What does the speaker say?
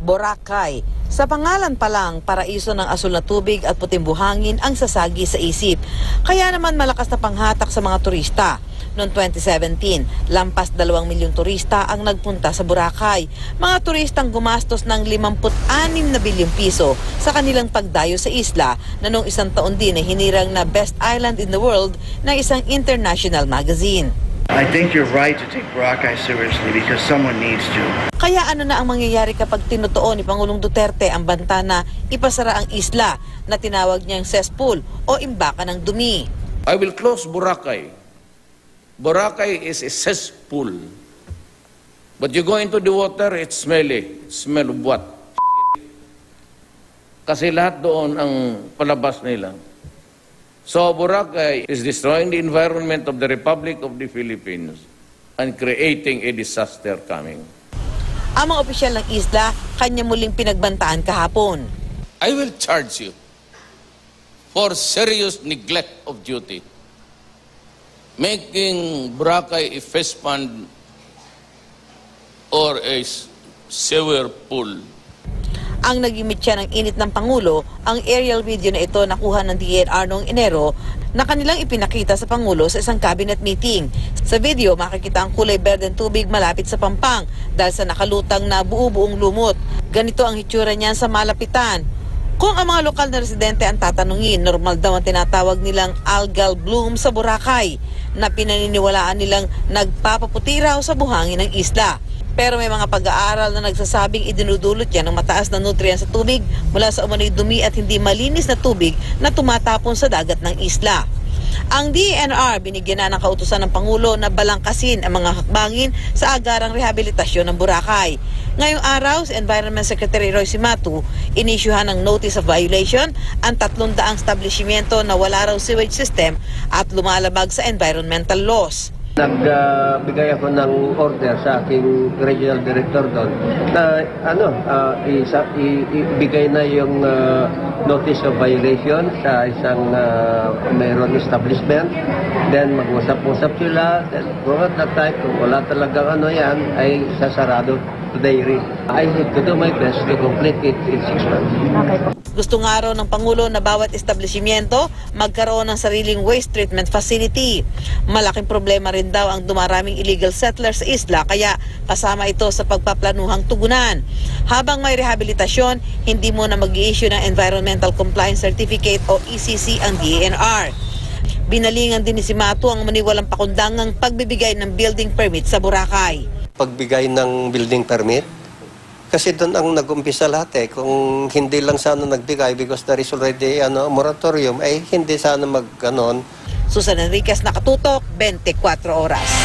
Boracay. Sa pangalan pa lang, paraiso ng asul na tubig at puting buhangin ang sasagi sa isip. Kaya naman malakas na panghatak sa mga turista. Noong 2017, lampas 2 milyong turista ang nagpunta sa Boracay. Mga turistang gumastos ng 56 na bilyong piso sa kanilang pagdayo sa isla na noong isang taon din ay hinirang na Best Island in the World ng isang international magazine. I think you're right to take Boracay seriously because someone needs to. Kaya ano na ang mangyayari kapag tinutuo ni Pangulong Duterte ang banta na ipasara ang isla na tinawag niyang cesspool o imbaka ng dumi? I will close Boracay. Boracay is a cesspool. But you go into the water, it's smelly. Smell of what? Kasi lahat doon ang palabas nila. So Boracay is destroying the environment of the Republic of the Philippines and creating a disaster coming. Ang mga opisyal ng isla, kanya muling pinagbantaan kahapon. I will charge you for serious neglect of duty, making Boracay a fish pond or a sewer pool. Ang naging mitya ng init ng Pangulo, ang aerial video na ito nakuha ng DENR noong Enero na kanilang ipinakita sa Pangulo sa isang cabinet meeting. Sa video, makikita ang kulay berdeng tubig malapit sa pampang dahil sa nakalutang na buo-buong lumot. Ganito ang hitsura niyan sa malapitan. Kung ang mga lokal na residente ang tatanungin, normal daw ang tinatawag nilang algal bloom sa Boracay na pinaniniwalaan nilang nagpapaputi raw sa buhangin ng isla. Pero may mga pag-aaral na nagsasabing idinudulot yan ng mataas na nutrients sa tubig mula sa umano'y dumi at hindi malinis na tubig na tumatapon sa dagat ng isla. Ang DENR binigyan na ng kautusan ng Pangulo na balangkasin ang mga hakbangin sa agarang rehabilitasyon ng Boracay. Ngayong araw, si Environment Secretary Roy Cimatu, inisyuhan ng notice of violation ang 300 establishmento na wala raw sewage system at lumalabag sa environmental laws. Nagbigay ako ng order sa aking regional director doon na ibigay na yung notice of violation sa isang mayroon establishment. Then mag-usap-usap sila. Then at that time, kung wala talagang yan, ay sasarado today rin. I need to do my best to complete it in 6 months. Okay. Gusto nga raw ng Pangulo na bawat establishmento magkaroon ng sariling waste treatment facility. Malaking problema rin daw ang dumaraming illegal settlers sa isla kaya kasama ito sa pagpaplanuhang tugunan. Habang may rehabilitasyon, hindi muna mag-i-issue ng Environmental Compliance Certificate o ECC ang DENR. Binalingan din ni Cimatu ang maniwalang pakundangang pagbibigay ng building permit sa Boracay. Pagbigay ng building permit, kasi doon ang nag-umpisa lahat Kung hindi lang sana nagbigay because there is already moratorium, ay hindi sana mag-ganon. Susan Enriquez, Nakatutok, 24 Oras.